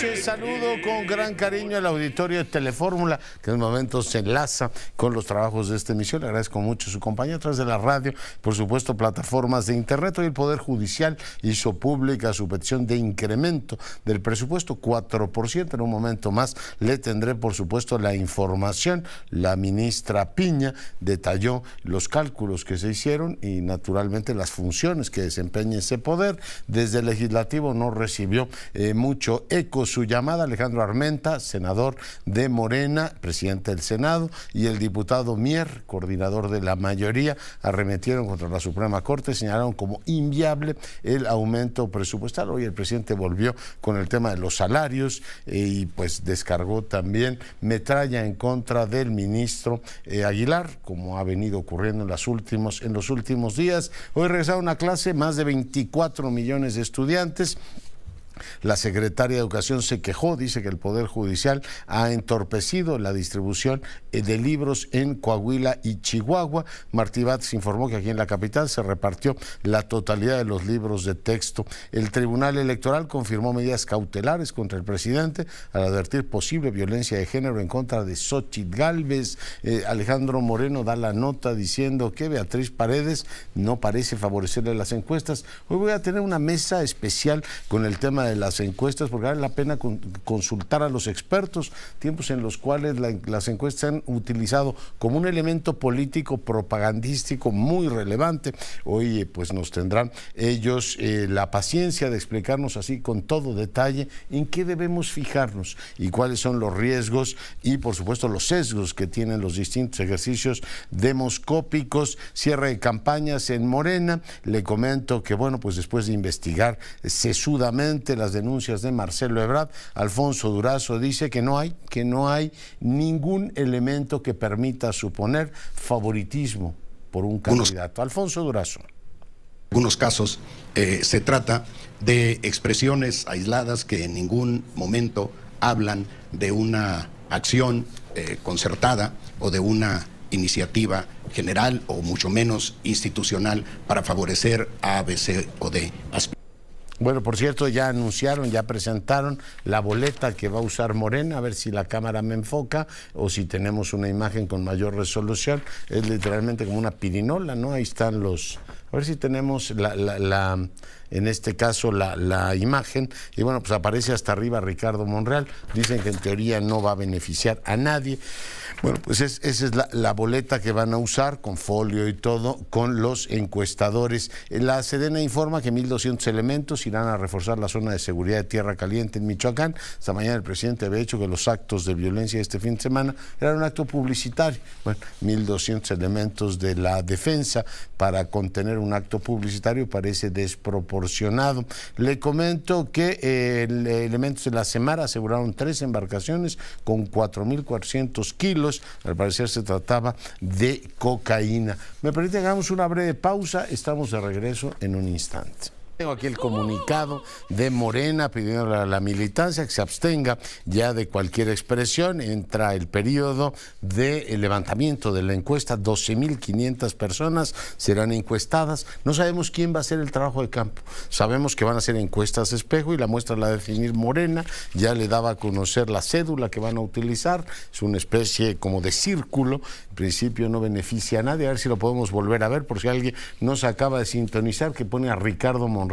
noches, saludo con gran cariño al auditorio de Telefórmula, que en momentos se enlaza con los trabajos de esta emisión. Le agradezco mucho su compañía a través de la radio, por supuesto plataformas de internet. Hoy el Poder Judicial hizo pública su petición de incremento del presupuesto 4%. En un momento más le tendré por supuesto la información. La ministra Piña detalló los cálculos que se hicieron y naturalmente las funciones que desempeña ese poder. Desde el legislativo no recibió mucho eco su llamada. Alejandro Armenta, senador de Morena, presidente del Senado, y el diputado Mier, coordinador de la mayoría, arremetieron contra la Suprema Corte, señalaron como inviable el aumento presupuestal. Hoy el presidente volvió con el tema de los salarios y pues descargó también metralla en contra del ministro Aguilar, como ha venido ocurriendo en los últimos días. Hoy regresaron a clase más de 24 millones de estudiantes. La secretaria de Educación se quejó, dice que el Poder Judicial ha entorpecido la distribución de libros en Coahuila y Chihuahua. Martí Batres informó que aquí en la capital se repartió la totalidad de los libros de texto. El Tribunal Electoral confirmó medidas cautelares contra el presidente al advertir posible violencia de género en contra de Xóchitl Gálvez. Alejandro Moreno da la nota diciendo que Beatriz Paredes no parece favorecerle las encuestas. Hoy voy a tener una mesa especial con el tema de las encuestas, porque vale la pena consultar a los expertos, tiempos en los cuales las encuestas se han utilizado como un elemento político propagandístico muy relevante. Hoy pues nos tendrán ellos la paciencia de explicarnos así con todo detalle en qué debemos fijarnos y cuáles son los riesgos y por supuesto los sesgos que tienen los distintos ejercicios demoscópicos. Cierre de campañas en Morena. Le comento que bueno, pues después de investigar sesudamente las denuncias de Marcelo Ebrard, Alfonso Durazo dice que no hay ningún elemento que permita suponer favoritismo por un candidato. Alfonso Durazo. En algunos casos se trata de expresiones aisladas que en ningún momento hablan de una acción concertada o de una iniciativa general o mucho menos institucional para favorecer a, B, C o D aspiraciones. Bueno, por cierto, ya anunciaron, ya presentaron la boleta que va a usar Morena, a ver si la cámara me enfoca o si tenemos una imagen con mayor resolución. Es literalmente como una pirinola, ¿no? Ahí están los... A ver si tenemos en este caso la imagen, y bueno, pues aparece hasta arriba Ricardo Monreal. Dicen que en teoría no va a beneficiar a nadie. Bueno, pues esa es la boleta que van a usar con folio y todo, con los encuestadores. La Sedena informa que 1,200 elementos irán a reforzar la zona de seguridad de Tierra Caliente en Michoacán. Esta mañana el presidente había dicho que los actos de violencia de este fin de semana eran un acto publicitario. Bueno, 1,200 elementos de la defensa para contener un acto publicitario parece desproporcionado. Le comento que elementos de la Semar aseguraron 3 embarcaciones con 4,400 kilos. Al parecer se trataba de cocaína. Me permite que hagamos una breve pausa. Estamos de regreso en un instante. Tengo aquí el comunicado de Morena pidiendo a la militancia que se abstenga ya de cualquier expresión. Entra el periodo de levantamiento de la encuesta. 12,500 personas serán encuestadas. No sabemos quién va a hacer el trabajo de campo. Sabemos que van a hacer encuestas espejo y la muestra la va a definir Morena. Ya le daba a conocer la cédula que van a utilizar. Es una especie como de círculo. En principio no beneficia a nadie. A ver si lo podemos volver a ver por si alguien no se acaba de sintonizar, que pone a Ricardo Monreal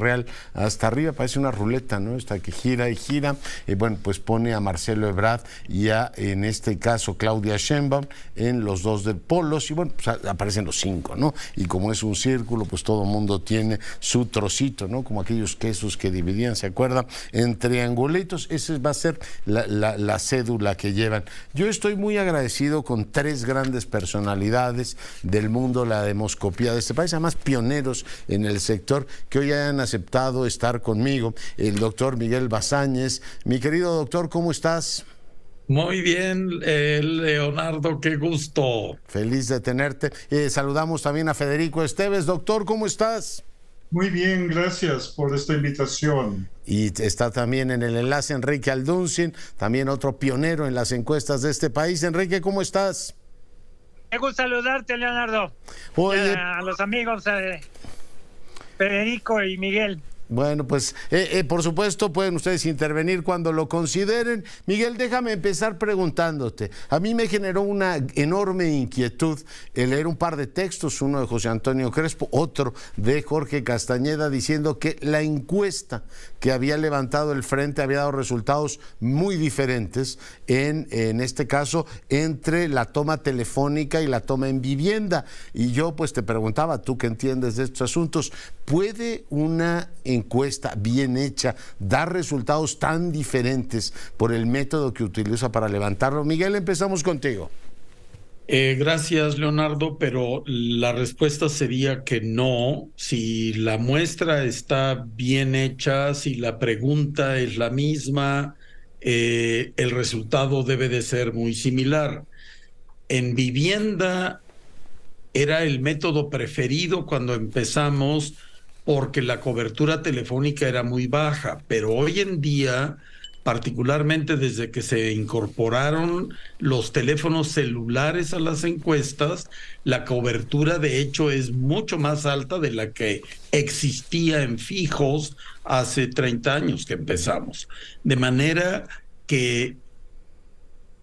hasta arriba, parece una ruleta, ¿no? Esta que gira y gira. Bueno, pues pone a Marcelo Ebrard y a, en este caso, Claudia Sheinbaum en los dos de polos, y bueno, pues aparecen los 5, ¿no? Y como es un círculo, pues todo el mundo tiene su trocito, ¿no? Como aquellos quesos que dividían, ¿se acuerdan? En triangulitos. Esa va a ser la cédula que llevan. Yo estoy muy agradecido con 3 grandes personalidades del mundo de la demoscopía de este país, además pioneros en el sector, que hoy hayan aceptado estar conmigo. El doctor Miguel Bazáñez. Mi querido doctor, ¿cómo estás? Muy bien, Leonardo, qué gusto. Feliz de tenerte. Saludamos también a Federico Esteves. Doctor, ¿cómo estás? Muy bien, gracias por esta invitación. Y está también en el enlace Enrique Alduncin, también otro pionero en las encuestas de este país. Enrique, ¿cómo estás? Me gusta saludarte, Leonardo. Oye, a los amigos Federico y Miguel. Bueno, pues por supuesto pueden ustedes intervenir cuando lo consideren. Miguel, déjame empezar preguntándote. A mí me generó una enorme inquietud el leer un par de textos, uno de José Antonio Crespo, otro de Jorge Castañeda, diciendo que la encuesta que había levantado el Frente había dado resultados muy diferentes en este caso entre la toma telefónica y la toma en vivienda. Y yo pues te preguntaba, tú que entiendes de estos asuntos, ¿puede una encuesta bien hecha dar resultados tan diferentes por el método que utiliza para levantarlo? Miguel, empezamos contigo. Gracias, Leonardo, pero la respuesta sería que no. Si la muestra está bien hecha, si la pregunta es la misma, el resultado debe de ser muy similar. En vivienda era el método preferido cuando empezamos porque la cobertura telefónica era muy baja, pero hoy en día, particularmente desde que se incorporaron los teléfonos celulares a las encuestas, la cobertura de hecho es mucho más alta de la que existía en fijos hace 30 años que empezamos. De manera que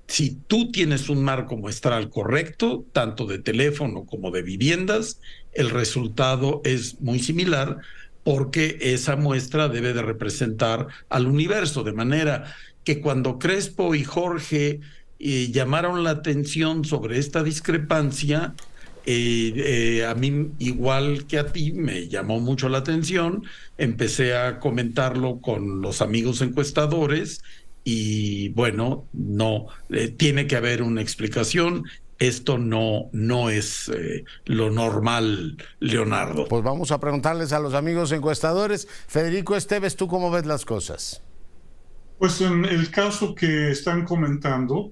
si tú tienes un marco muestral correcto, tanto de teléfono como de viviendas, el resultado es muy similar porque esa muestra debe de representar al universo, de manera que cuando Crespo y Jorge llamaron la atención sobre esta discrepancia, a mí, igual que a ti, me llamó mucho la atención, empecé a comentarlo con los amigos encuestadores. Y bueno, no, tiene que haber una explicación. Esto no es lo normal, Leonardo. Pues vamos a preguntarles a los amigos encuestadores. Federico Esteves, ¿tú cómo ves las cosas? Pues en el caso que están comentando,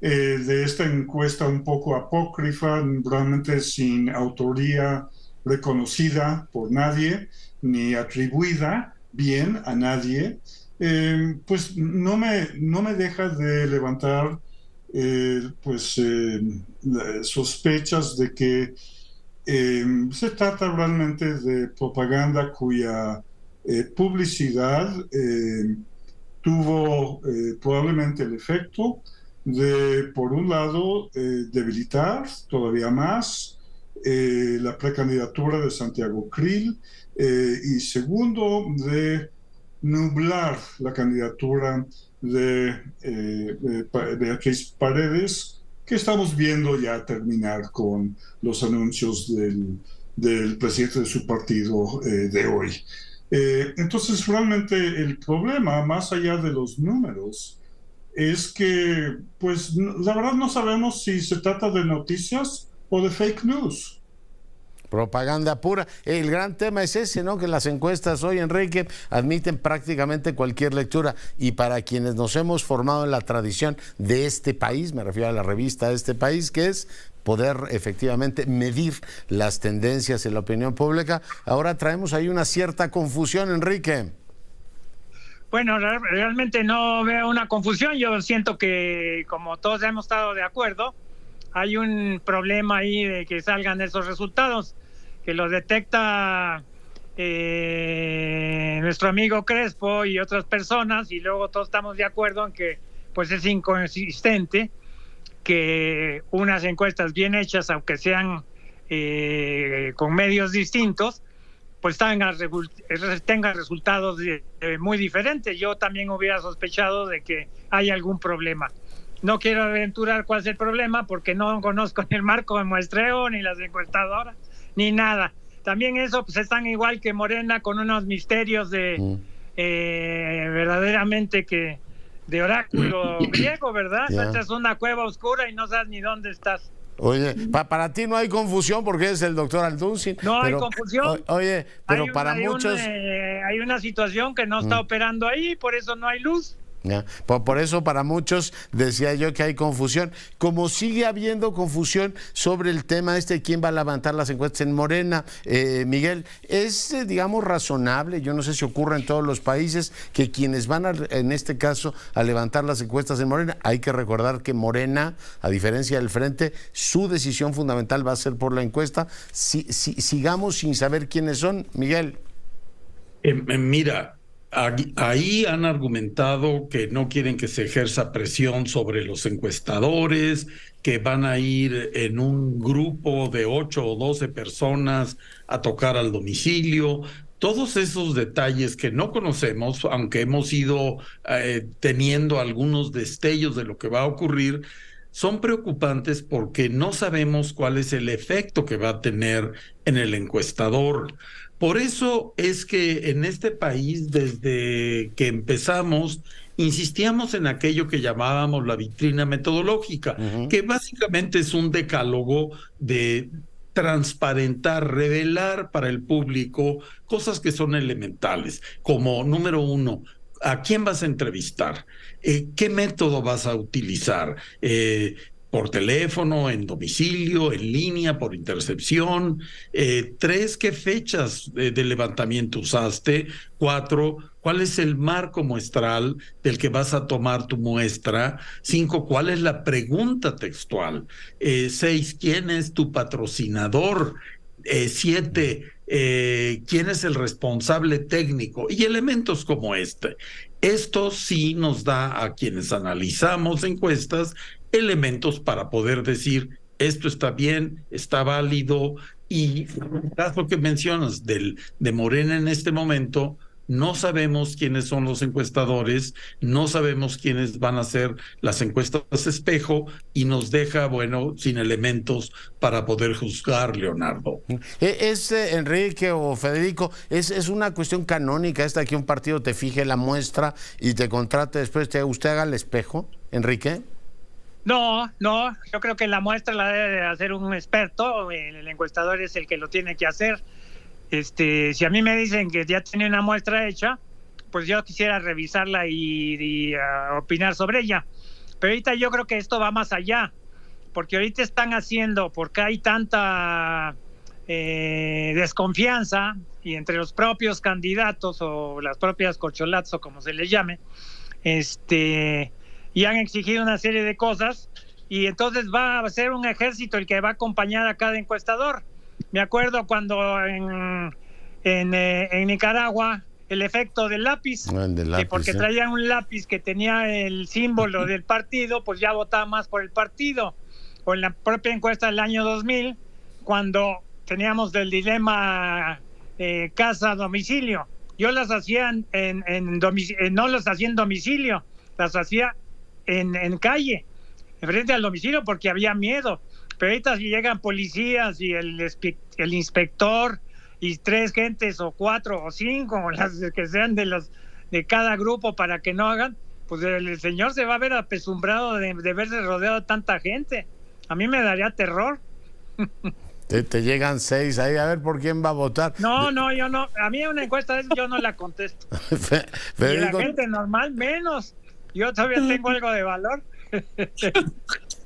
de esta encuesta un poco apócrifa, realmente sin autoría reconocida por nadie, ni atribuida bien a nadie, pues no me deja de levantar sospechas de que se trata realmente de propaganda cuya publicidad tuvo probablemente el efecto de, por un lado, debilitar todavía más la precandidatura de Santiago Krill, y segundo, de nublar la candidatura de Beatriz Paredes, que estamos viendo ya terminar con los anuncios del presidente de su partido de hoy. Entonces, realmente el problema, más allá de los números, es que, pues, la verdad no sabemos si se trata de noticias o de fake news. Propaganda pura. El gran tema es ese, ¿no? Que las encuestas hoy, Enrique, admiten prácticamente cualquier lectura. Y para quienes nos hemos formado en la tradición de este país, me refiero a la revista de este país, que es poder efectivamente medir las tendencias en la opinión pública, ahora traemos ahí una cierta confusión, Enrique. Bueno, realmente no veo una confusión. Yo siento que, como todos hemos estado de acuerdo, hay un problema ahí de que salgan esos resultados, que los detecta nuestro amigo Crespo y otras personas, y luego todos estamos de acuerdo en que pues es inconsistente que unas encuestas bien hechas, aunque sean con medios distintos, pues tengan resultados muy diferentes. Yo también hubiera sospechado de que hay algún problema. No quiero aventurar cuál es el problema porque no conozco ni el marco de muestreo, ni las encuestadoras, ni nada. También eso, pues están igual que Morena, con unos misterios de verdaderamente que de oráculo griego, ¿verdad? Yeah. Esta es una cueva oscura y no sabes ni dónde estás. Oye, para ti no hay confusión porque es el doctor Alduncin. No hay confusión. Oye, pero para muchos... hay una situación que no está operando ahí, por eso no hay luz. Ya. Por eso para muchos decía yo que hay confusión, como sigue habiendo confusión sobre el tema de quién va a levantar las encuestas en Morena. Miguel, es digamos razonable, yo no sé si ocurre en todos los países, que quienes van en este caso a levantar las encuestas en Morena, hay que recordar que Morena, a diferencia del Frente, su decisión fundamental va a ser por la encuesta. Sigamos sin saber quiénes son, Miguel. Mira, ahí han argumentado que no quieren que se ejerza presión sobre los encuestadores, que van a ir en un grupo de 8 o 12 personas a tocar al domicilio. Todos esos detalles que no conocemos, aunque hemos ido teniendo algunos destellos de lo que va a ocurrir, son preocupantes porque no sabemos cuál es el efecto que va a tener en el encuestador. Por eso es que en este país, desde que empezamos, insistíamos en aquello que llamábamos la vitrina metodológica, que básicamente es un decálogo de transparentar, revelar para el público cosas que son elementales, como número uno, ¿a quién vas a entrevistar? ¿Qué método vas a utilizar? Por teléfono, en domicilio, en línea, por intercepción. 3, ¿qué fechas de levantamiento usaste? 4, ¿cuál es el marco muestral del que vas a tomar tu muestra? 5, ¿cuál es la pregunta textual? 6, ¿quién es tu patrocinador? 7, ¿quién es el responsable técnico? Y elementos como este. Esto sí nos da a quienes analizamos encuestas elementos para poder decir esto está bien, está válido, y el caso que mencionas de Morena en este momento, no sabemos quiénes son los encuestadores, no sabemos quiénes van a hacer las encuestas espejo, y nos deja, bueno, sin elementos para poder juzgar, Leonardo. Enrique o Federico, es una cuestión canónica esta que un partido te fije la muestra y te contrate después, usted haga el espejo, Enrique. No, yo creo que la muestra la debe hacer un experto, el encuestador es el que lo tiene que hacer. Si a mí me dicen que ya tiene una muestra hecha, pues yo quisiera revisarla y opinar sobre ella. Pero ahorita yo creo que esto va más allá, porque ahorita están haciendo, porque hay tanta desconfianza y entre los propios candidatos o las propias corcholatas o como se les llame, y han exigido una serie de cosas, y entonces va a ser un ejército el que va a acompañar a cada encuestador. Me acuerdo cuando en Nicaragua el efecto del lápiz, porque traían un lápiz que tenía el símbolo del partido, pues ya votaba más por el partido. O en la propia encuesta del año 2000, cuando teníamos del dilema casa-domicilio, yo las hacía no las hacía en domicilio, las hacía en calle, frente al domicilio, porque había miedo. Pero ahorita si llegan policías y el inspector y 3 gentes o 4 o 5 o las que sean de cada grupo para que no hagan, pues el señor se va a ver apesumbrado de verse rodeado de tanta gente. A mí me daría terror. Te llegan 6 ahí, a ver por quién va a votar. No, yo no. A mí una encuesta de eso yo no la contesto. Y la gente normal menos. Yo todavía tengo algo de valor.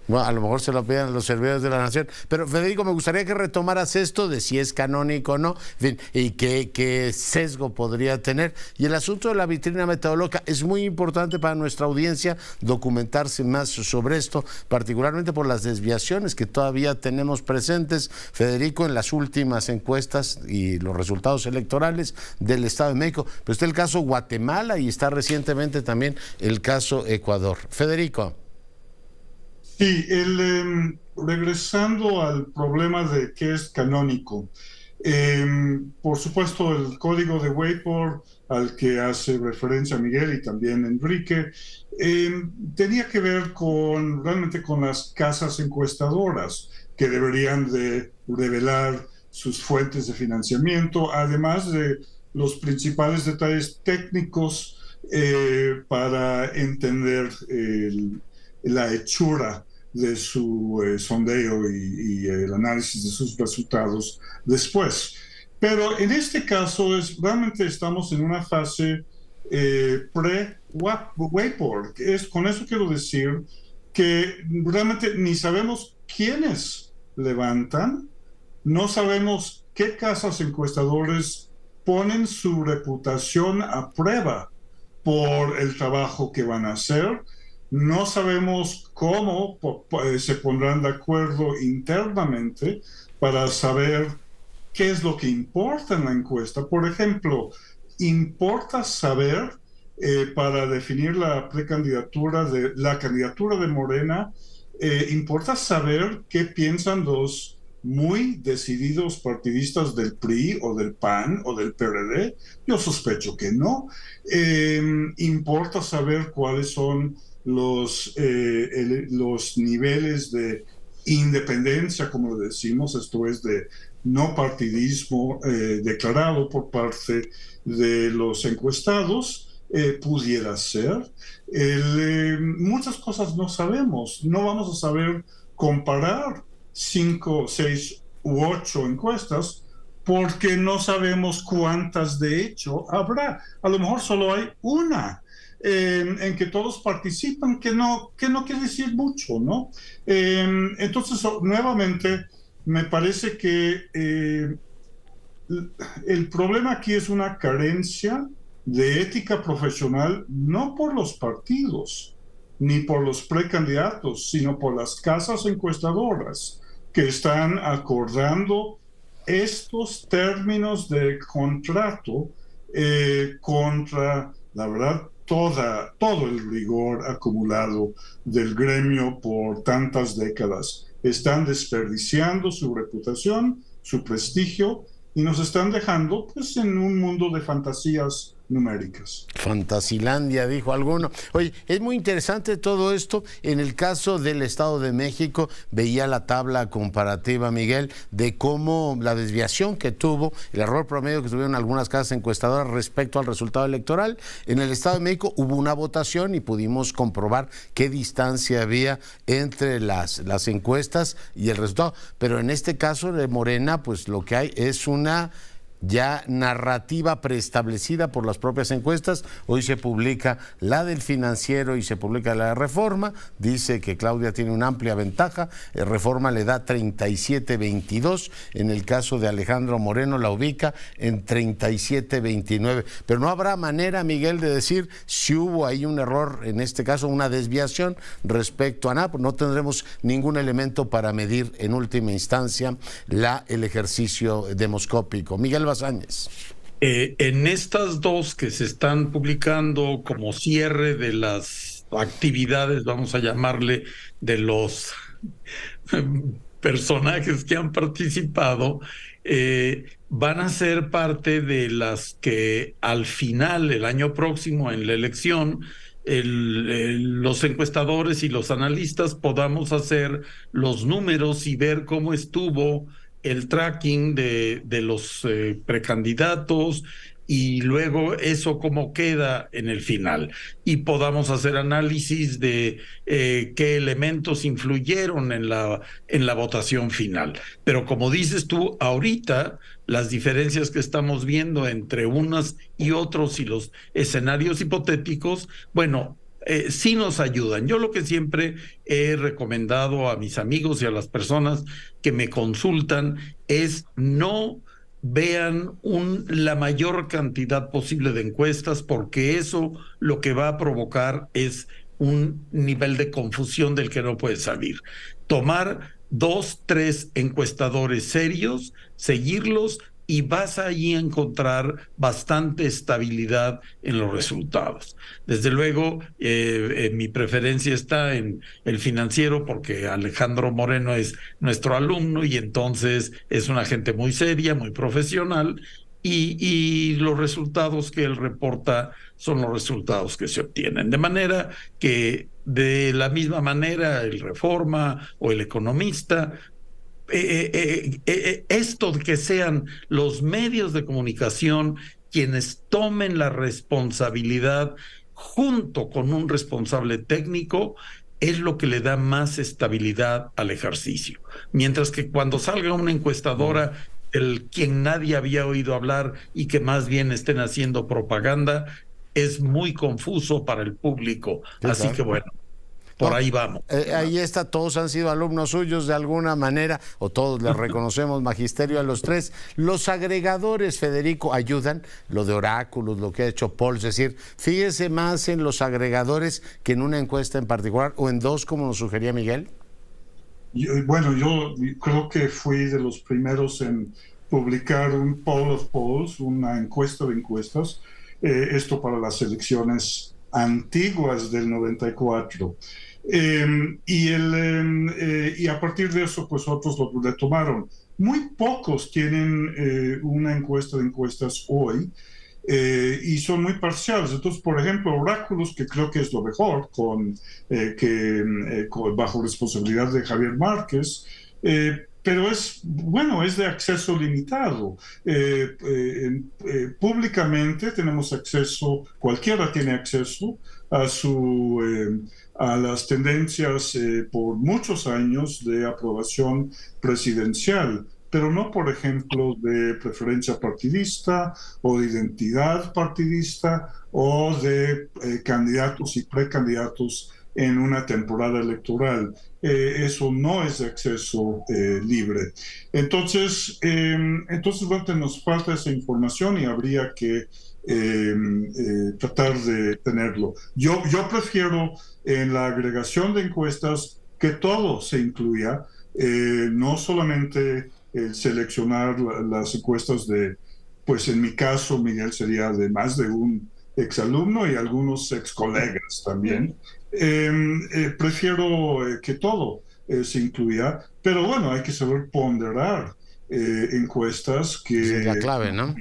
Bueno, a lo mejor se lo piden los servidores de la nación. Pero, Federico, me gustaría que retomaras esto de si es canónico o no, en fin, y qué sesgo podría tener. Y el asunto de la vitrina metodológica es muy importante para nuestra audiencia documentarse más sobre esto, particularmente por las desviaciones que todavía tenemos presentes, Federico, en las últimas encuestas y los resultados electorales del Estado de México. Pero está el caso Guatemala y está recientemente también el caso Ecuador. Federico. Sí, regresando al problema de qué es canónico, por supuesto el código de Wayport al que hace referencia Miguel y también Enrique, tenía que ver realmente con las casas encuestadoras que deberían de revelar sus fuentes de financiamiento, además de los principales detalles técnicos para entender la hechura de su sondeo y el análisis de sus resultados después. Pero en este caso realmente estamos en una fase pre-Wayport. Con eso quiero decir que realmente ni sabemos quiénes levantan, no sabemos qué casas encuestadores ponen su reputación a prueba por el trabajo que van a hacer. No sabemos cómo se pondrán de acuerdo internamente para saber qué es lo que importa en la encuesta. Por ejemplo, importa saber, para definir la candidatura de Morena, importa saber qué piensan los muy decididos partidistas del PRI o del PAN o del PRD. Yo sospecho que no. Importa saber cuáles son los niveles de independencia, como le decimos, esto es de no partidismo declarado por parte de los encuestados. Pudiera ser. Muchas cosas no sabemos. No vamos a saber comparar 5, 6 u 8 encuestas porque no sabemos cuántas de hecho habrá. A lo mejor solo hay una en que todos participan, que no quiere decir mucho, ¿no? Entonces, nuevamente, me parece que el problema aquí es una carencia de ética profesional, no por los partidos ni por los precandidatos, sino por las casas encuestadoras que están acordando estos términos de contrato contra, la verdad, todo el rigor acumulado del gremio por tantas décadas. Están desperdiciando su reputación, su prestigio, y nos están dejando pues en un mundo de fantasías numéricas. Fantasilandia, dijo alguno. Oye, es muy interesante todo esto. En el caso del Estado de México, veía la tabla comparativa, Miguel, de cómo la desviación que tuvo, el error promedio que tuvieron algunas casas encuestadoras respecto al resultado electoral. En el Estado de México hubo una votación y pudimos comprobar qué distancia había entre las encuestas y el resultado. Pero en este caso de Morena, pues lo que hay es una ya narrativa preestablecida por las propias encuestas. Hoy se publica la del Financiero y se publica la de Reforma. Dice que Claudia tiene una amplia ventaja. Reforma le da 37-22. En el caso de Alejandro Moreno la ubica en 37-29. Pero no habrá manera, Miguel, de decir si hubo ahí un error, en este caso una desviación respecto a nada. No tendremos ningún elemento para medir en última instancia el ejercicio demoscópico. Miguel Bazáñez. En estas dos que se están publicando como cierre de las actividades, vamos a llamarle, de los personajes que han participado, van a ser parte de las que al final, el año próximo, en la elección, los encuestadores y los analistas podamos hacer los números y ver cómo estuvo el tracking de los precandidatos y luego eso cómo queda en el final y podamos hacer análisis de qué elementos influyeron en la votación final. Pero como dices tú, ahorita las diferencias que estamos viendo entre unas y otros y los escenarios hipotéticos, bueno, sí nos ayudan. Yo lo que siempre he recomendado a mis amigos y a las personas que me consultan es no vean la mayor cantidad posible de encuestas, porque eso lo que va a provocar es un nivel de confusión del que no puede salir. Tomar 2, 3 encuestadores serios, seguirlos, y vas ahí a encontrar bastante estabilidad en los resultados. Desde luego, mi preferencia está en el Financiero porque Alejandro Moreno es nuestro alumno y entonces es una gente muy seria, muy profesional, y los resultados que él reporta son los resultados que se obtienen. De manera que, de la misma manera, el Reforma o el Economista, esto de que sean los medios de comunicación quienes tomen la responsabilidad junto con un responsable técnico es lo que le da más estabilidad al ejercicio. Mientras que cuando salga una encuestadora, quien nadie había oído hablar y que más bien estén haciendo propaganda, es muy confuso para el público. Así que bueno, por ahí vamos. Ahí está, todos han sido alumnos suyos de alguna manera, o todos les reconocemos magisterio a los tres. Los agregadores, Federico, ayudan, lo de Oráculos, lo que ha hecho Paul, es decir, fíjese más en los agregadores que en una encuesta en particular, o en dos, como nos sugería Miguel. Yo creo que fui de los primeros en publicar un poll of polls, una encuesta de encuestas, esto para las elecciones antiguas del 94. Y a partir de eso, pues otros lo retomaron. Muy pocos tienen una encuesta de encuestas hoy, y son muy parciales. Entonces, por ejemplo, Oráculos, que creo que es lo mejor, bajo responsabilidad de Javier Márquez, pero es de acceso limitado. Públicamente tenemos acceso, cualquiera tiene acceso a las tendencias por muchos años de aprobación presidencial, pero no, por ejemplo, de preferencia partidista o de identidad partidista o de candidatos y precandidatos en una temporada electoral. Eso no es de acceso libre. Entonces, bueno, nos falta esa información y habría que tratar de tenerlo. Yo prefiero en la agregación de encuestas que todo se incluya, no solamente seleccionar las encuestas pues en mi caso, Miguel, sería de más de un exalumno y algunos excolegas también. Prefiero que todo se incluya, pero bueno, hay que saber ponderar encuestas que... Esa es la clave, ¿no?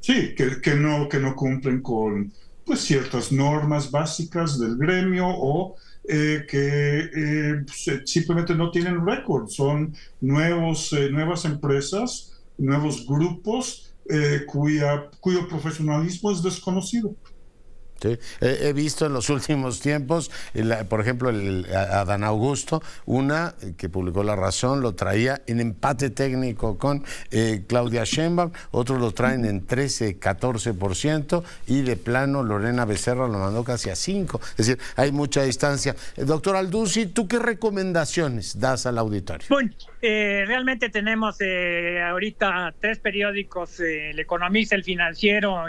Sí, que no cumplen con pues ciertas normas básicas del gremio o que simplemente no tienen récord. Son nuevas empresas, nuevos grupos cuyo profesionalismo es desconocido. Sí. He visto en los últimos tiempos, por ejemplo, Adán Augusto, una que publicó La Razón, lo traía en empate técnico con Claudia Sheinbaum, otros lo traen en 13-14%, y de plano Lorena Becerra lo mandó casi a 5%. Es decir, hay mucha distancia. Doctor Aldusi, ¿tú qué recomendaciones das al auditorio? Bueno, realmente tenemos ahorita 3 periódicos, El Economista, El Financiero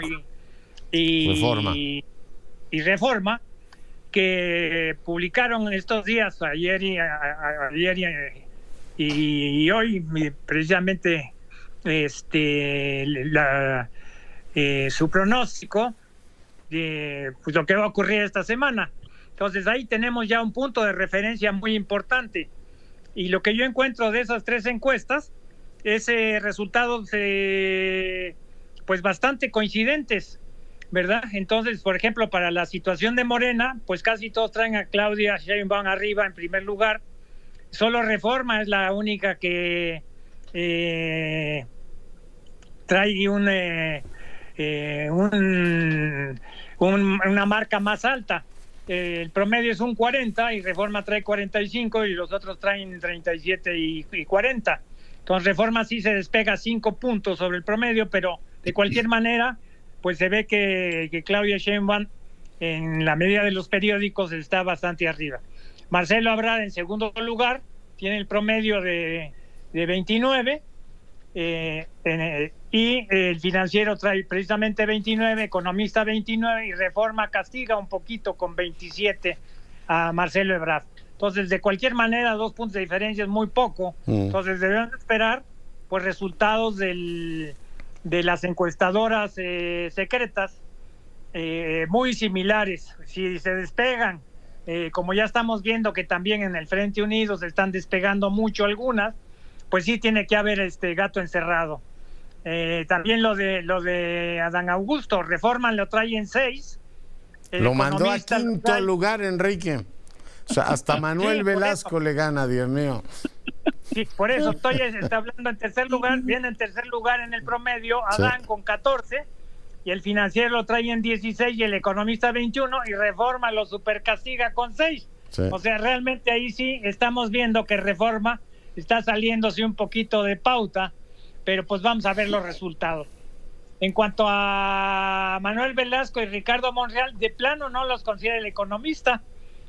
y Reforma, que publicaron estos días, ayer y hoy, precisamente su pronóstico de pues, lo que va a ocurrir esta semana. Entonces ahí tenemos ya un punto de referencia muy importante, y lo que yo encuentro de esas 3 encuestas es resultados pues bastante coincidentes, ¿verdad? Entonces, por ejemplo, para la situación de Morena, pues casi todos traen a Claudia Sheinbaum arriba en primer lugar. Solo Reforma es la única que trae una marca más alta. El promedio es un 40 y Reforma trae 45 y los otros traen 37 y 40. Entonces Reforma sí se despega 5 puntos sobre el promedio, pero de cualquier manera pues se ve que Claudia Sheinbaum, en la medida de los periódicos, está bastante arriba. Marcelo Ebrard en segundo lugar, tiene el promedio de 29, y el Financiero trae precisamente 29, Economista 29, y Reforma castiga un poquito con 27 a Marcelo Ebrard. Entonces, de cualquier manera, 2 puntos de diferencia es muy poco. Entonces, debemos esperar pues resultados de las encuestadoras secretas muy similares. Si se despegan, como ya estamos viendo que también en el Frente Unido se están despegando mucho algunas, pues sí tiene que haber gato encerrado. También lo de Adán Augusto, Reforma lo trae en 6. Lo mandó a 5º lugar, Enrique. O sea, hasta Manuel Velasco le gana, Dios mío. Sí, por eso está hablando en tercer lugar, viene en tercer lugar en el promedio, Adán con 14, y el Financiero lo trae en 16, y el Economista 21, y Reforma lo supercastiga con 6. Sí. O sea, realmente ahí sí estamos viendo que Reforma está saliéndose un poquito de pauta, pero pues vamos a ver los resultados. En cuanto a Manuel Velasco y Ricardo Monreal, de plano no los considera el Economista,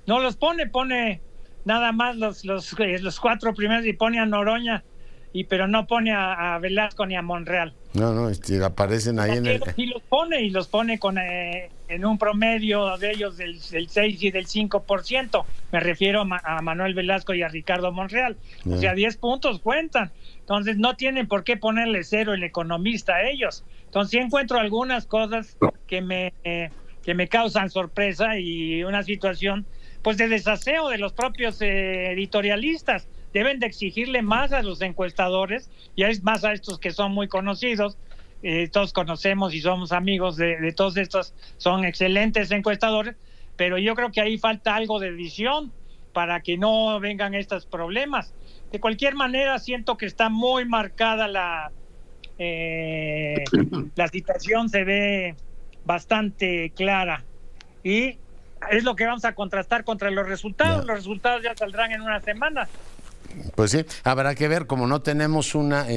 no los pone nada más los 4 primeros, y pone a Noroña, pero no pone a Velasco ni a Monreal. No, aparecen ahí en el... Sí los pone, y los pone con en un promedio de ellos del 6 y del 5%. Me refiero a Manuel Velasco y a Ricardo Monreal. O sea, 10 puntos cuentan. Entonces no tienen por qué ponerle 0 el economista a ellos. Entonces sí encuentro algunas cosas que me causan sorpresa y una situación pues de desaseo de los propios editorialistas. Deben de exigirle más a los encuestadores y más a estos que son muy conocidos. Todos conocemos y somos amigos de todos estos, son excelentes encuestadores, pero yo creo que ahí falta algo de visión para que no vengan estos problemas. De cualquier manera, siento que está muy marcada la situación, se ve bastante clara y es lo que vamos a contrastar contra los resultados. Los resultados ya saldrán en una semana. Pues sí, habrá que ver, como no tenemos una,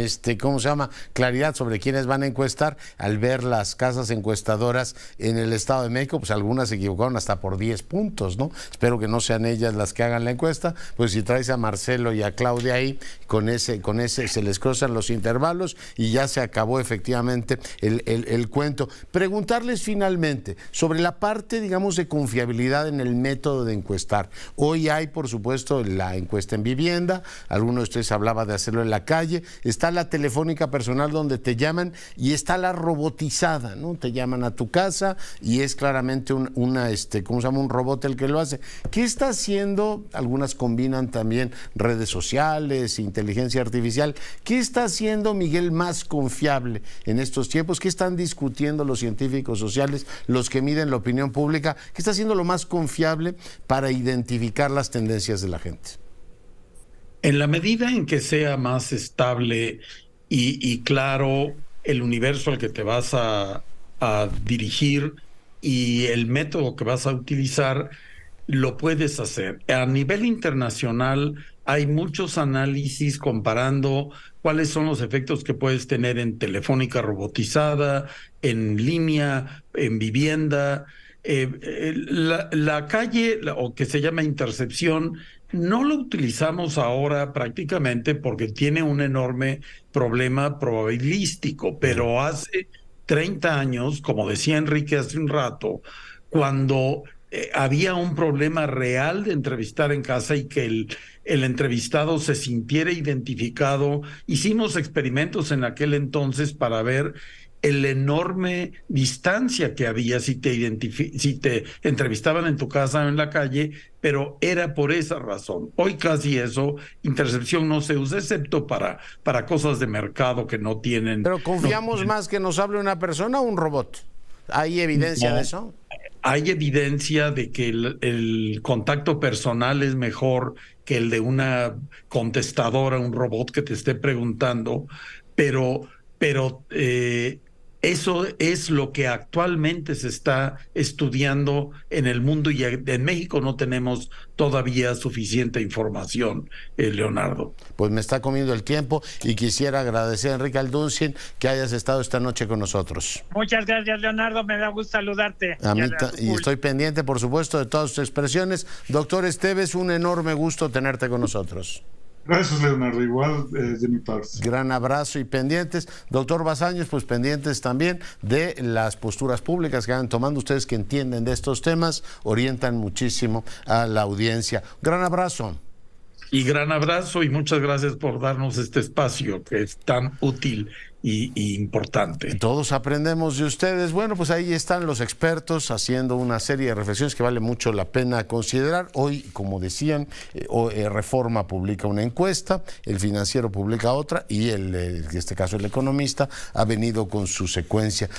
claridad sobre quiénes van a encuestar, al ver las casas encuestadoras en el Estado de México, pues algunas se equivocaron hasta por 10 puntos, ¿no? Espero que no sean ellas las que hagan la encuesta, pues si traes a Marcelo y a Claudia ahí, con ese se les cruzan los intervalos y ya se acabó efectivamente el cuento. Preguntarles finalmente sobre la parte, digamos, de confiabilidad en el método de encuestar. Hoy hay, por supuesto, la encuesta en vivienda. Alguno de ustedes hablaba de hacerlo en la calle, está la telefónica personal donde te llaman y está la robotizada, ¿no? Te llaman a tu casa y es claramente un robot el que lo hace. ¿Qué está haciendo? Algunas combinan también redes sociales, inteligencia artificial. ¿Qué está haciendo, Miguel, más confiable en estos tiempos? ¿Qué están discutiendo los científicos sociales, los que miden la opinión pública? ¿Qué está haciendo lo más confiable para identificar las tendencias de la gente? En la medida en que sea más estable y claro el universo al que te vas a dirigir y el método que vas a utilizar, lo puedes hacer. A nivel internacional hay muchos análisis comparando cuáles son los efectos que puedes tener en telefónica robotizada, en línea, en vivienda. La calle, o que se llama intercepción, no lo utilizamos ahora prácticamente porque tiene un enorme problema probabilístico, pero hace 30 años, como decía Enrique hace un rato, cuando había un problema real de entrevistar en casa y que el entrevistado se sintiera identificado, hicimos experimentos en aquel entonces para ver la enorme distancia que había si te entrevistaban en tu casa o en la calle, pero era por esa razón. Hoy casi eso, intercepción no se usa, excepto para cosas de mercado que no tienen... Pero confiamos más que nos hable una persona o un robot. ¿Hay evidencia de eso? Hay evidencia de que el contacto personal es mejor que el de una contestadora, un robot que te esté preguntando, pero eso es lo que actualmente se está estudiando en el mundo y en México no tenemos todavía suficiente información, Leonardo. Pues me está comiendo el tiempo y quisiera agradecer a Enrique Alduncin que hayas estado esta noche con nosotros. Muchas gracias, Leonardo, me da gusto saludarte. Y estoy pendiente, por supuesto, de todas sus expresiones. Doctor Esteves, un enorme gusto tenerte con nosotros. Gracias, Leonardo, igual de mi parte. Gran abrazo y pendientes. Doctor Bazaños, pues pendientes también de las posturas públicas que van tomando. Ustedes que entienden de estos temas, orientan muchísimo a la audiencia. Gran abrazo. Y gran abrazo y muchas gracias por darnos este espacio que es tan útil y importante. Todos aprendemos de ustedes. Bueno, pues ahí están los expertos haciendo una serie de reflexiones que vale mucho la pena considerar. Hoy, como decían, Reforma publica una encuesta, El Financiero publica otra y en este caso El Economista ha venido con su secuencia.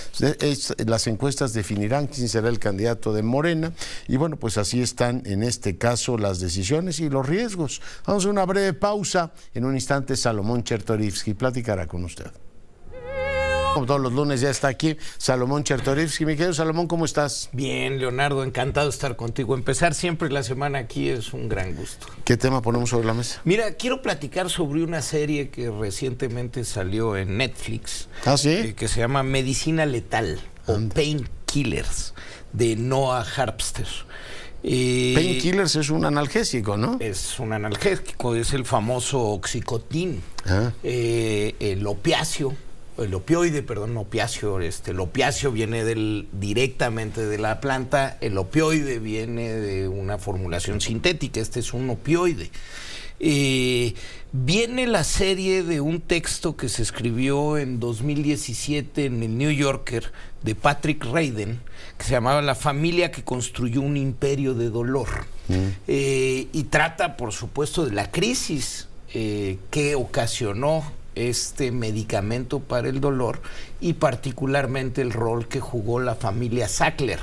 Las encuestas definirán quién será el candidato de Morena y bueno, pues así están en este caso las decisiones y los riesgos. Vamos a una breve pausa. En un instante Salomón Chertorivsky platicará con usted. Como todos los lunes ya está aquí Salomón Chertorivsky. Mi querido Salomón, ¿cómo estás? Bien, Leonardo, encantado de estar contigo. Empezar siempre la semana aquí es un gran gusto. ¿Qué tema ponemos sobre la mesa? Mira, quiero platicar sobre una serie que recientemente salió en Netflix. ¿Ah, sí? Que se llama Medicina Letal o Painkillers, de Noah Harpster. Painkillers es un analgésico, ¿no? Es un analgésico, es el famoso Oxycontin, el opiáceo el opioide, perdón, opiáceo. El opiáceo viene directamente de la planta, el opioide viene de una formulación sintética, este es un opioide. Viene la serie de un texto que se escribió en 2017 en el New Yorker de Patrick Radden, que se llamaba La familia que construyó un imperio de dolor. Y trata, por supuesto, de la crisis que ocasionó este medicamento para el dolor y particularmente el rol que jugó la familia Sackler.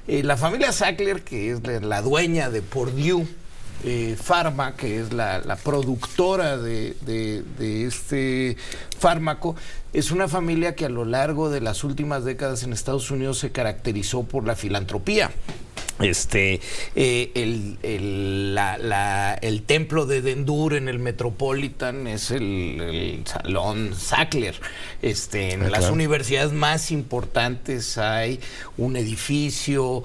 La familia Sackler, que es la dueña de Purdue Pharma, que es la productora de este fármaco, es una familia que a lo largo de las últimas décadas en Estados Unidos se caracterizó por la filantropía. El templo de Dendur en el Metropolitan es el salón Sackler. En las universidades más importantes hay un edificio,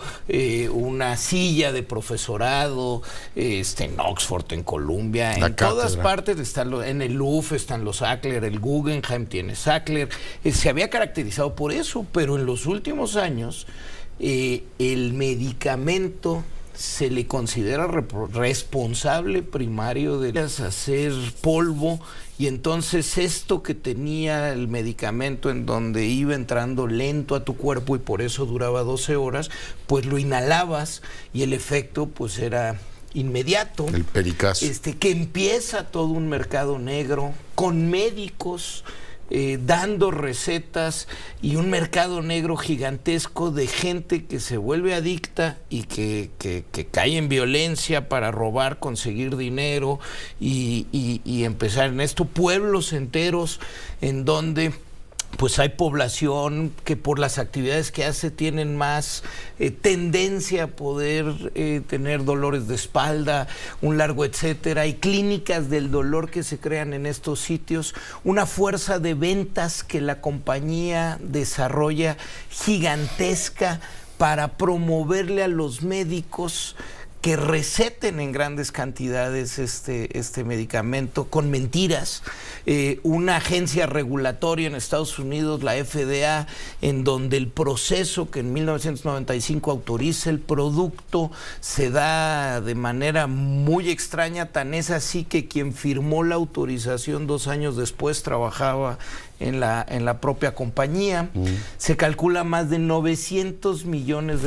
una silla de profesorado, en Oxford, en Columbia, en todas partes están en el Louvre están los Sackler, el Guggenheim tiene Sackler. Se había caracterizado por eso, pero en los últimos años el medicamento se le considera responsable primario de hacer polvo, y entonces esto que tenía el medicamento en donde iba entrando lento a tu cuerpo y por eso duraba 12 horas, pues lo inhalabas y el efecto pues era inmediato. El pericazo. Que empieza todo un mercado negro con médicos dando recetas y un mercado negro gigantesco de gente que se vuelve adicta y que cae en violencia para robar, conseguir dinero y empezar en esto, pueblos enteros en donde pues hay población que por las actividades que hace tienen más tendencia a poder tener dolores de espalda, un largo etcétera. Hay clínicas del dolor que se crean en estos sitios, una fuerza de ventas que la compañía desarrolla gigantesca para promoverle a los médicos que receten en grandes cantidades este medicamento con mentiras. Una agencia regulatoria en Estados Unidos, la FDA, en donde el proceso que en 1995 autoriza el producto se da de manera muy extraña, tan es así que quien firmó la autorización 2 años después trabajaba en la propia compañía. Se calcula más de $900 millones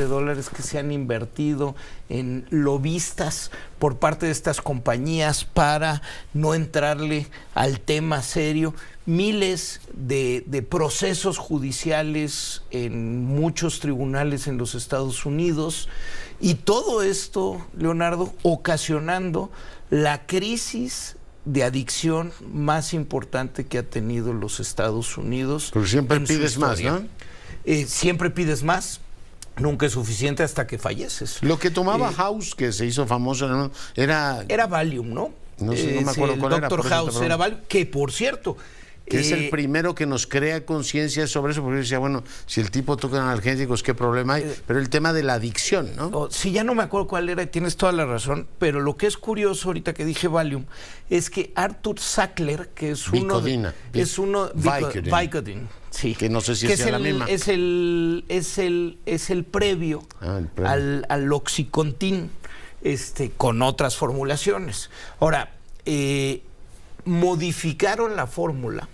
que se han invertido en lobistas por parte de estas compañías para no entrarle al tema serio. Miles de procesos judiciales en muchos tribunales en los Estados Unidos, y todo esto, Leonardo, ocasionando la crisis de adicción más importante que ha tenido los Estados Unidos. Pero siempre pides más, ¿no? Siempre pides más, nunca es suficiente hasta que falleces. Lo que tomaba House, que se hizo famoso en el mundo, era Valium, ¿no? No sé, no me acuerdo cuál era. El Dr. House era Valium, que por cierto... que es el primero que nos crea conciencia sobre eso, porque yo decía, bueno, si el tipo toca analgésicos, ¿qué problema hay? Pero el tema de la adicción, ¿no? Sí, ya no me acuerdo cuál era, y tienes toda la razón, pero lo que es curioso ahorita que dije Valium, es que Arthur Sackler, que es Vicodin. Vicodin, sí. Que no sé si es la misma. Es el previo, al Oxycontin, con otras formulaciones. Ahora, modificaron la fórmula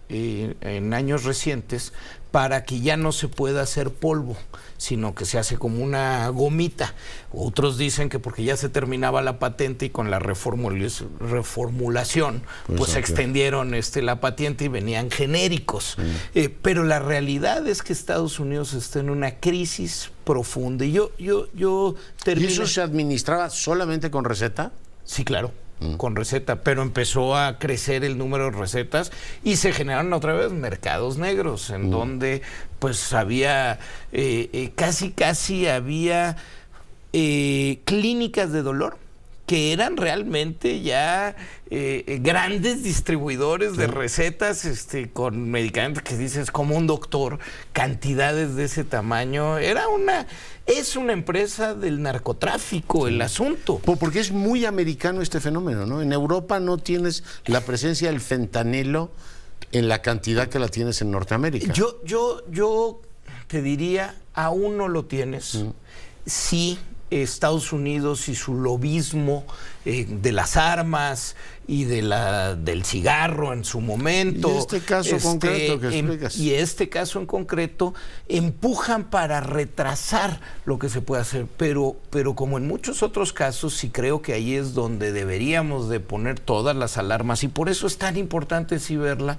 en años recientes para que ya no se pueda hacer polvo, sino que se hace como una gomita. Otros dicen que porque ya se terminaba la patente y con la reformulación pues extendieron la patente y venían genéricos. Pero la realidad es que Estados Unidos está en una crisis profunda. Y yo termino... ¿Y eso se administraba solamente con receta? Sí, claro. Con receta, pero empezó a crecer el número de recetas y se generaron otra vez mercados negros en donde pues había casi había clínicas de dolor que eran realmente ya grandes distribuidores de recetas con medicamentos que dices como un doctor, cantidades de ese tamaño. Es una empresa del narcotráfico el asunto. Porque es muy americano este fenómeno, ¿no? En Europa no tienes la presencia del fentanilo en la cantidad que la tienes en Norteamérica. Yo te diría, aún no lo tienes. Sí, Estados Unidos y su lobismo de las armas y del cigarro en su momento. Y este caso concreto que explicas. Y este caso en concreto empujan para retrasar lo que se puede hacer, pero como en muchos otros casos, sí creo que ahí es donde deberíamos de poner todas las alarmas, y por eso es tan importante sí verla,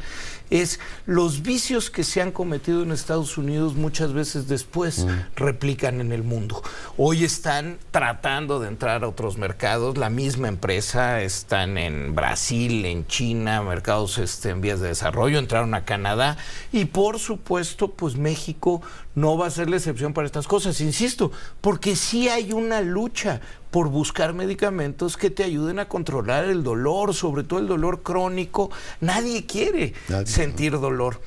es los vicios que se han cometido en Estados Unidos muchas veces después replican en el mundo. Hoy están tratando de entrar a otros mercados, la misma empresa, están en Brasil, en China, mercados en vías de desarrollo, entraron a Canadá, y por supuesto, pues México no va a ser la excepción para estas cosas, insisto, porque sí hay una lucha por buscar medicamentos que te ayuden a controlar el dolor, sobre todo el dolor crónico. Nadie quiere sentir dolor,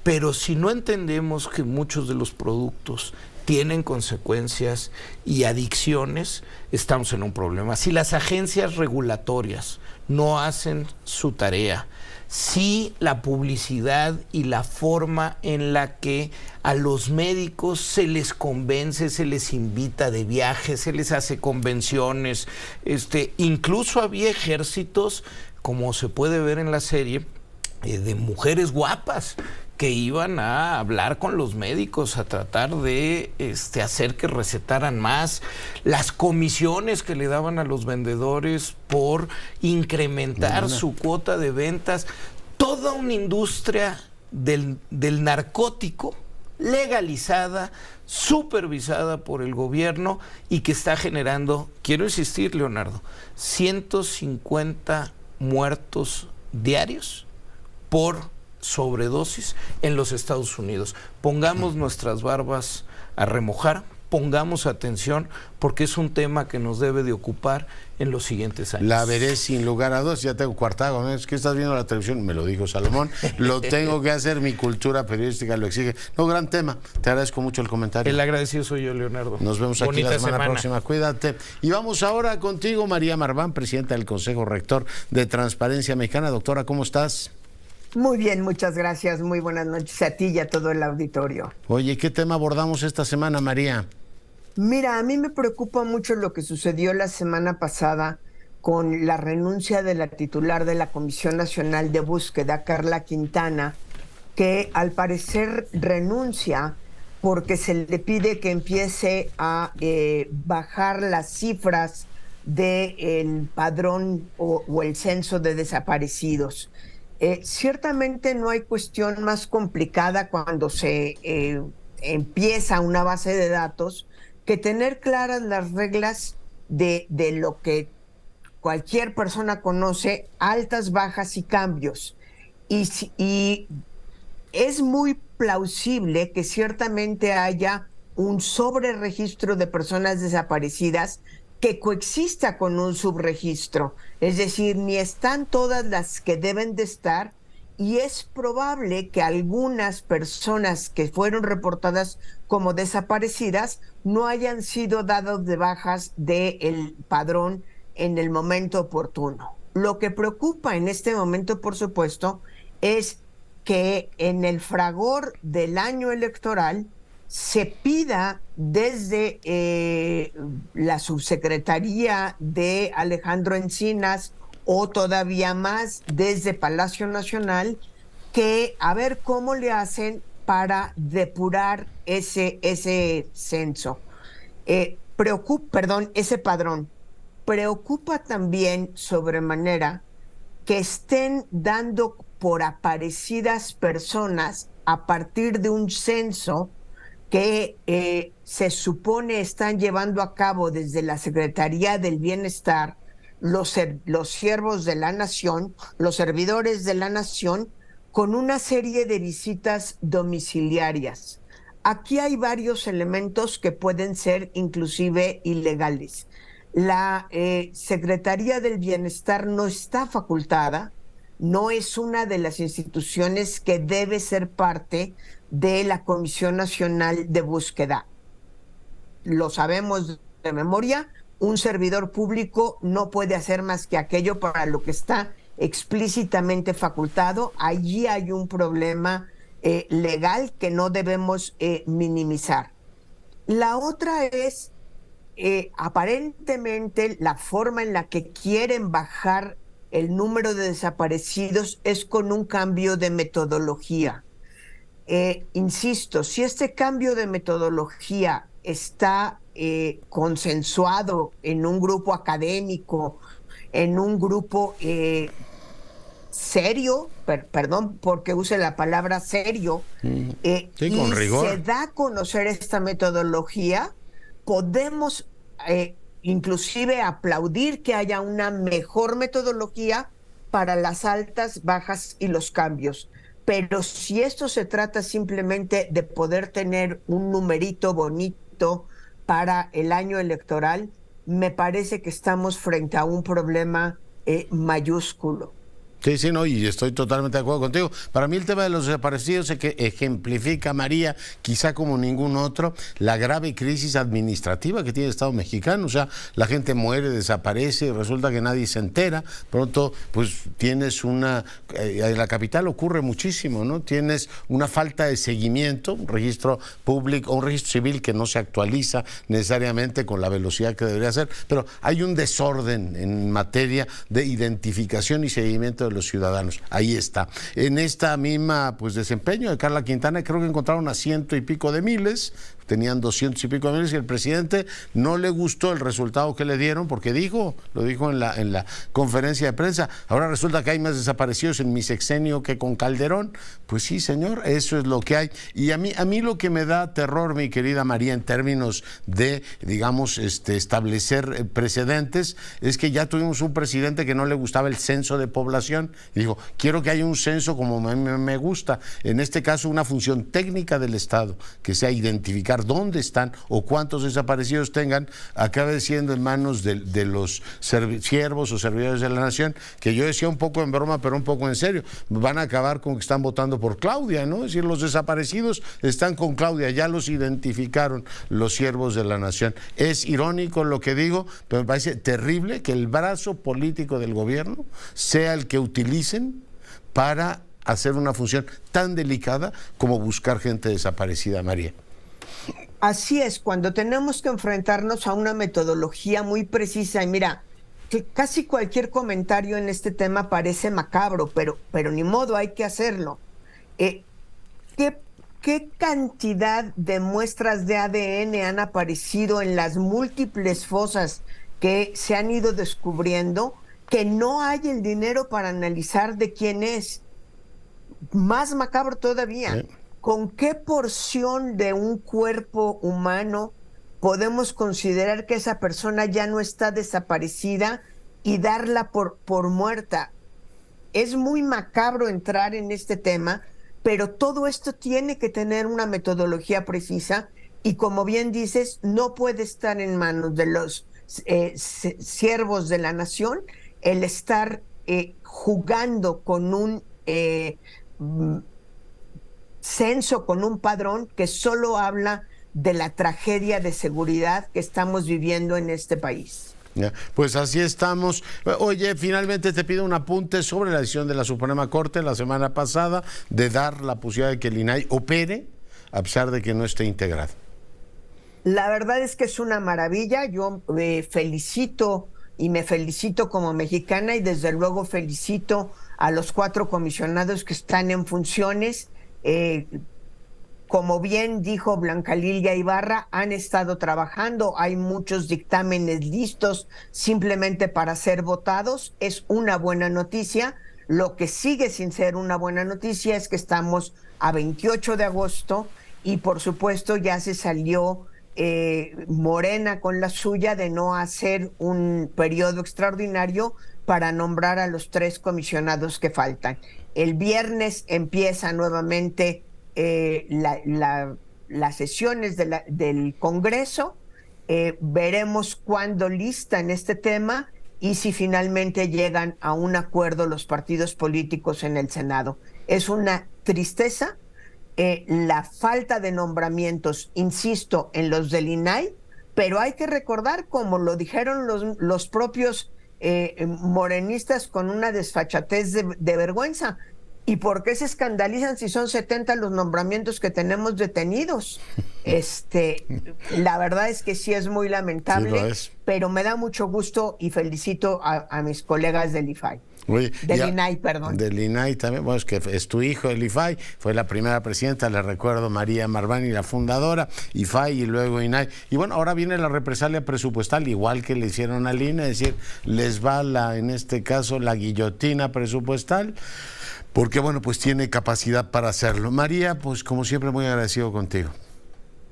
pero si no entendemos que muchos de los productos tienen consecuencias y adicciones, estamos en un problema. Si las agencias regulatorias no hacen su tarea, si la publicidad y la forma en la que a los médicos se les convence, se les invita de viaje, se les hace convenciones, incluso había ejércitos, como se puede ver en la serie, de mujeres guapas que iban a hablar con los médicos, a tratar de hacer que recetaran más, las comisiones que le daban a los vendedores por incrementar su cuota de ventas, toda una industria del narcótico legalizada, supervisada por el gobierno y que está generando, quiero insistir, Leonardo, 150 muertos diarios por sobredosis en los Estados Unidos. Pongamos nuestras barbas a remojar, pongamos atención, porque es un tema que nos debe de ocupar en los siguientes años. La veré sin lugar a dudas, ya tengo cuartago, ¿no? Es que estás viendo la televisión, me lo dijo Salomón, lo tengo que hacer, mi cultura periodística lo exige. No, gran tema, te agradezco mucho el comentario. El agradecido soy yo, Leonardo. Nos vemos aquí la semana próxima, cuídate. Y vamos ahora contigo, María Marván, presidenta del Consejo Rector de Transparencia Mexicana. Doctora, ¿cómo estás? Muy bien, muchas gracias. Muy buenas noches a ti y a todo el auditorio. Oye, ¿qué tema abordamos esta semana, María? Mira, a mí me preocupa mucho lo que sucedió la semana pasada con la renuncia de la titular de la Comisión Nacional de Búsqueda, Carla Quintana, que al parecer renuncia porque se le pide que empiece a bajar las cifras del padrón o el censo de desaparecidos. Ciertamente no hay cuestión más complicada cuando se empieza una base de datos que tener claras las reglas de lo que cualquier persona conoce, altas, bajas y cambios. Y es muy plausible que ciertamente haya un sobreregistro de personas desaparecidas que coexista con un subregistro, es decir, ni están todas las que deben de estar, y es probable que algunas personas que fueron reportadas como desaparecidas no hayan sido dadas de bajas del padrón en el momento oportuno. Lo que preocupa en este momento, por supuesto, es que en el fragor del año electoral se pida desde la subsecretaría de Alejandro Encinas o todavía más desde Palacio Nacional, que a ver cómo le hacen para depurar ese censo. Ese padrón. Preocupa también sobremanera que estén dando por aparecidas personas a partir de un censo que se supone están llevando a cabo desde la Secretaría del Bienestar los siervos de la nación, los servidores de la nación, con una serie de visitas domiciliarias. Aquí hay varios elementos que pueden ser inclusive ilegales. La Secretaría del Bienestar no está facultada, no es una de las instituciones que debe ser parte de la Comisión Nacional de Búsqueda. Lo sabemos de memoria, un servidor público no puede hacer más que aquello para lo que está explícitamente facultado, allí hay un problema legal que no debemos minimizar. La otra es, aparentemente, la forma en la que quieren bajar el número de desaparecidos es con un cambio de metodología. Insisto, si este cambio de metodología está consensuado en un grupo académico, en un grupo serio, perdón porque use la palabra serio, sí, y con rigor. se da a conocer esta metodología, podemos inclusive aplaudir que haya una mejor metodología para las altas, bajas y los cambios. Pero si esto se trata simplemente de poder tener un numerito bonito para el año electoral, me parece que estamos frente a un problema mayúsculo. Sí, sí, no, y estoy totalmente de acuerdo contigo. Para mí el tema de los desaparecidos es que ejemplifica, María, quizá como ningún otro, la grave crisis administrativa que tiene el Estado mexicano. O sea, la gente muere, desaparece y resulta que nadie se entera. Pronto, pues tienes una... en la capital ocurre muchísimo, ¿no? Tienes una falta de seguimiento, un registro público, un registro civil que no se actualiza necesariamente con la velocidad que debería ser, pero hay un desorden en materia de identificación y seguimiento de los ciudadanos. Ahí está. En esta misma desempeño de Carla Quintana, creo que encontraron a 100 y pico de miles, tenían 200 y pico de miles, y el presidente no le gustó el resultado que le dieron, porque lo dijo en la conferencia de prensa, ahora resulta que hay más desaparecidos en mi sexenio que con Calderón. Pues sí, señor, eso es lo que hay. Y a mí lo que me da terror, mi querida María, en términos de, digamos, establecer precedentes, es que ya tuvimos un presidente que no le gustaba el censo de población, y dijo, quiero que haya un censo como me gusta, en este caso una función técnica del Estado, que sea identificar dónde están o cuántos desaparecidos tengan, acabe siendo en manos de los siervos o servidores de la nación, que yo decía un poco en broma, pero un poco en serio, van a acabar con que están votando por Claudia, ¿no? Es decir, los desaparecidos están con Claudia, ya los identificaron los siervos de la nación. Es irónico lo que digo, pero me parece terrible que el brazo político del gobierno sea el que utilicen para hacer una función tan delicada como buscar gente desaparecida, María. Así es, cuando tenemos que enfrentarnos a una metodología muy precisa, y mira, que casi cualquier comentario en este tema parece macabro, pero ni modo, hay que hacerlo. ¿Qué cantidad de muestras de ADN han aparecido en las múltiples fosas que se han ido descubriendo que no hay el dinero para analizar de quién es? Más macabro todavía. Sí. ¿Con qué porción de un cuerpo humano podemos considerar que esa persona ya no está desaparecida y darla por muerta? Es muy macabro entrar en este tema, pero todo esto tiene que tener una metodología precisa y, como bien dices, no puede estar en manos de los siervos de la nación el estar jugando con un censo, con un padrón que solo habla de la tragedia de seguridad que estamos viviendo en este país. Ya, pues así estamos. Oye, finalmente te pido un apunte sobre la decisión de la Suprema Corte la semana pasada de dar la posibilidad de que el INAI opere a pesar de que no esté integrado. La verdad es que es una maravilla. Yo me felicito como mexicana, y desde luego felicito a los 4 comisionados que están en funciones. Como bien dijo Blanca Lilia Ibarra, han estado trabajando, hay muchos dictámenes listos simplemente para ser votados. Es una buena noticia. Lo que sigue sin ser una buena noticia es que estamos a 28 de agosto y por supuesto ya se salió Morena con la suya de no hacer un periodo extraordinario para nombrar a los 3 comisionados que faltan. El viernes empieza nuevamente las sesiones del Congreso. Veremos cuándo listan este tema y si finalmente llegan a un acuerdo los partidos políticos en el Senado. Es una tristeza la falta de nombramientos, insisto, en los del INAI, pero hay que recordar, como lo dijeron los propios morenistas con una desfachatez de vergüenza. ¿Y por qué se escandalizan si son 70 los nombramientos que tenemos detenidos? La verdad es que sí es muy lamentable, sí lo es. pero me da mucho gusto y felicito a mis colegas del IFAI. Oye, del INAI, perdón. Del INAI también, bueno, es que es tu hijo, el IFAI, fue la primera presidenta, le recuerdo, María Marvani, la fundadora, IFAI y luego INAI. Y bueno, ahora viene la represalia presupuestal, igual que le hicieron al INE, es decir, les va en este caso, la guillotina presupuestal, porque bueno, pues tiene capacidad para hacerlo. María, pues como siempre, muy agradecido contigo.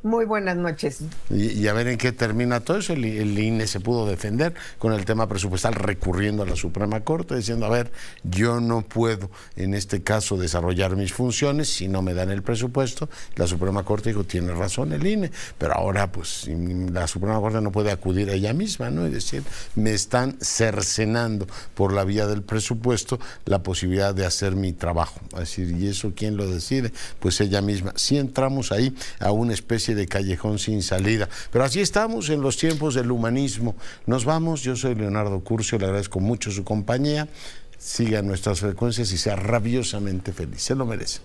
Muy buenas noches. Y a ver en qué termina todo eso. El INE se pudo defender con el tema presupuestal recurriendo a la Suprema Corte, diciendo, a ver, yo no puedo en este caso desarrollar mis funciones si no me dan el presupuesto. La Suprema Corte dijo, tiene razón el INE, pero ahora pues la Suprema Corte no puede acudir a ella misma, ¿no? Es decir, me están cercenando por la vía del presupuesto la posibilidad de hacer mi trabajo. Es decir, ¿y eso quién lo decide? Pues ella misma. Sí entramos ahí a una especie de callejón sin salida. Pero así estamos en los tiempos del humanismo. Nos vamos, yo soy Leonardo Curcio, le agradezco mucho su compañía. Siga nuestras frecuencias y sea rabiosamente feliz. Se lo merece.